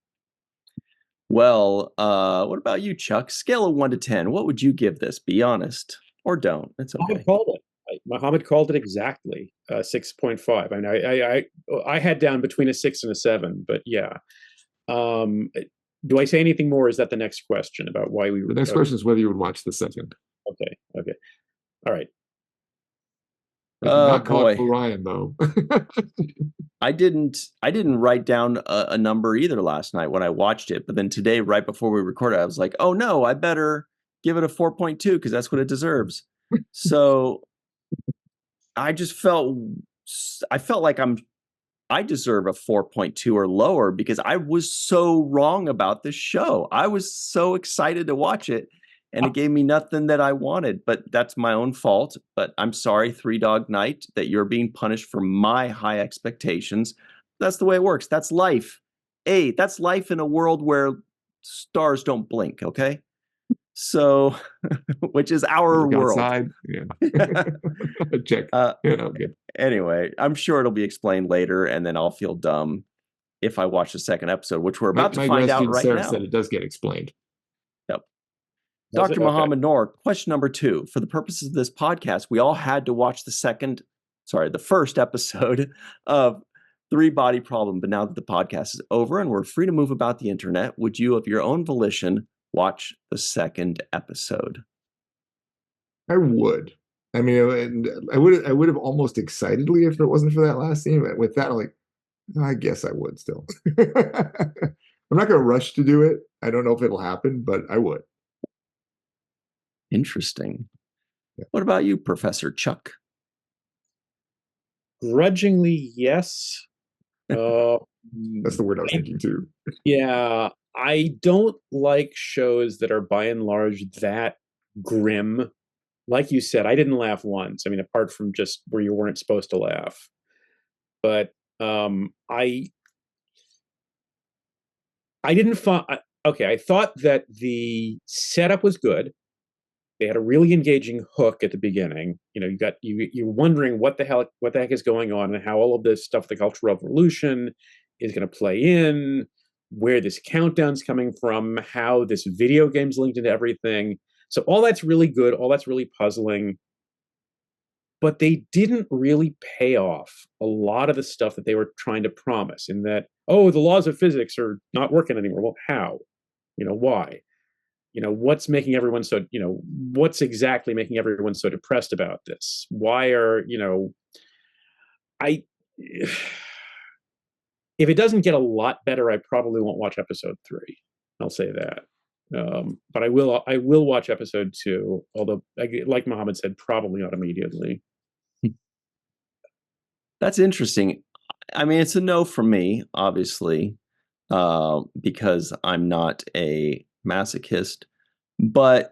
Well, what about you, Chuck? Scale of 1 to 10. What would you give this? Be honest, or don't. It's okay. Muhammad called it. Muhammad called it exactly 6.5. I mean, I had down between a 6 and a 7, but yeah. Do I say anything more? Or is that the next question about why we? The next question is whether you would watch the second. Okay. All right. Not boy. for Ryan though. I didn't write down a number either last night when I watched it, but then today, right before we recorded, I was like, oh no, I better give it a 4.2 because that's what it deserves. So I felt like I deserve a 4.2 or lower because I was so wrong about this show. I was so excited to watch it, and it gave me nothing that I wanted, but that's my own fault. But I'm sorry, Three Dog Night, that you're being punished for my high expectations. That's the way it works. That's life. Hey, that's life in a world where stars don't blink, okay? So, which is our Look world. outside. Yeah. Check. Good. Anyway, I'm sure it'll be explained later, and then I'll feel dumb if I watch the second episode, which we're about to find out right now. Said it does get explained. Yep. Dr. Muhammad Noor, question number 2. For the purposes of this podcast, we all had to watch the first episode of Three Body Problem. But now that the podcast is over and we're free to move about the internet, would you, of your own volition, watch the second episode? I would. I mean, I would have almost excitedly if it wasn't for that last scene. With that, I'm like, I guess I would still. I'm not going to rush to do it. I don't know if it'll happen, but I would. Interesting. Yeah. What about you, Professor Chuck? Grudgingly, yes. That's the word I was thinking too. Yeah, I don't like shows that are by and large that grim. Like you said, I didn't laugh once. I mean, apart from just where you weren't supposed to laugh. But I didn't find. Okay, I thought that the setup was good. They had a really engaging hook at the beginning. You know, you're wondering what the heck is going on and how all of this stuff, the Cultural Revolution, is going to play in, where this countdown's coming from, how this video game's linked into everything. So all that's really good. All that's really puzzling. But they didn't really pay off a lot of the stuff that they were trying to promise in that, oh, the laws of physics are not working anymore. Well, how? You know, why? You know, what's making everyone so, you know, what's exactly making everyone so depressed about this? Why are, you know, if it doesn't get a lot better, I probably won't watch episode 3. I'll say that. But I will watch episode 2, although, like Muhammad said, probably not immediately. That's interesting. I mean, it's a no from me, obviously, because I'm not a masochist, but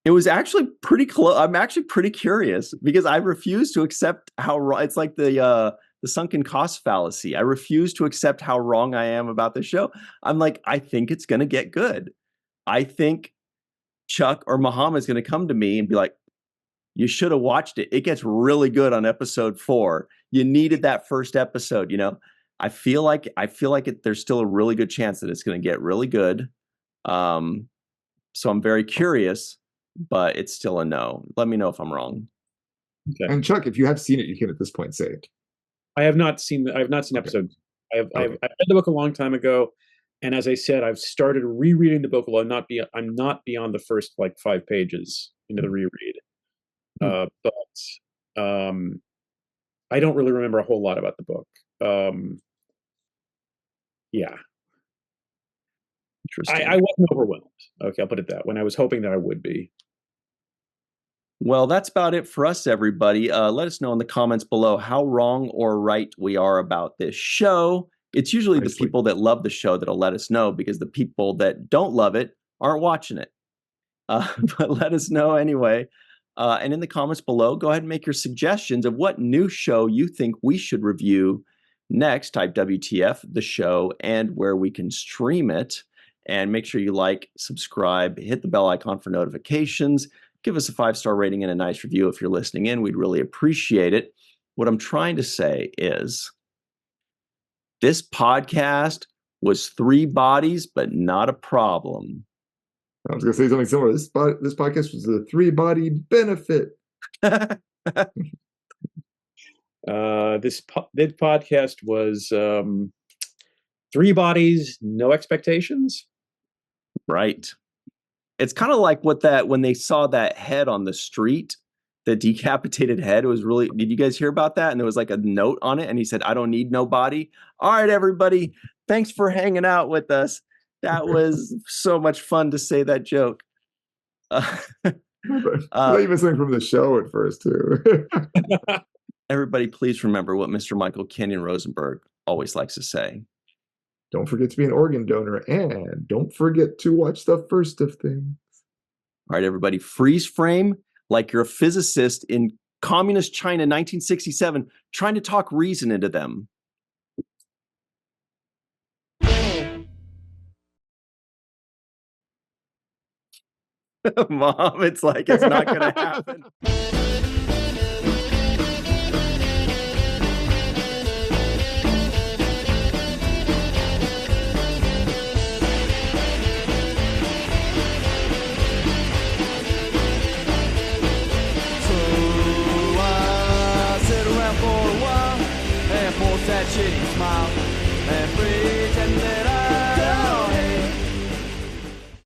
it was actually pretty close. I'm actually pretty curious because I refuse to accept how wrong. It's like the sunken cost fallacy. I refuse to accept how wrong I am about the show. I'm like, I think it's going to get good. I think Chuck or Muhammad is going to come to me and be like, you should have watched it. It gets really good on episode 4. You needed that first episode, you know. I feel like there's still a really good chance that it's going to get really good. So I'm very curious, but it's still a no. Let me know if I'm wrong. Okay. And Chuck, if you have seen it, you can at this point say it. I have not seen episodes. I've read the book a long time ago, and as I said, I've started rereading the book. Although I'm not beyond the first like 5 pages into the reread. But I don't really remember a whole lot about the book. Yeah. Interesting. I wasn't overwhelmed. Okay, I'll put it that when I was hoping that I would be. Well, that's about it for us, everybody. Let us know in the comments below how wrong or right we are about this show. It's usually the people that love the show that'll let us know, because the people that don't love it aren't watching it. But let us know anyway. And in the comments below, go ahead and make your suggestions of what new show you think we should review next. Type WTF, the show, and where we can stream it. And make sure you like, subscribe, hit the bell icon for notifications. Give us a 5-star rating and a nice review if you're listening in. We'd really appreciate it. What I'm trying to say is this podcast was 3 bodies, but not a problem. I was going to say something similar. This podcast was a 3-body benefit. This podcast was 3 bodies, no expectations. Right. It's kind of like when they saw that head on the street, the decapitated head. It was really, did you guys hear about that? And there was like a note on it and he said, "I don't need no body." All right, everybody. Thanks for hanging out with us. That was so much fun to say that joke. I even something from the show at first too. Everybody, please remember what Mr. Michael Kenyon Rosenberg always likes to say. Don't forget to be an organ donor, and don't forget to watch the first of things. All right, everybody, freeze frame like you're a physicist in communist China 1967 trying to talk reason into them. Mom, it's like it's not going to happen. That shitty smile and pretend that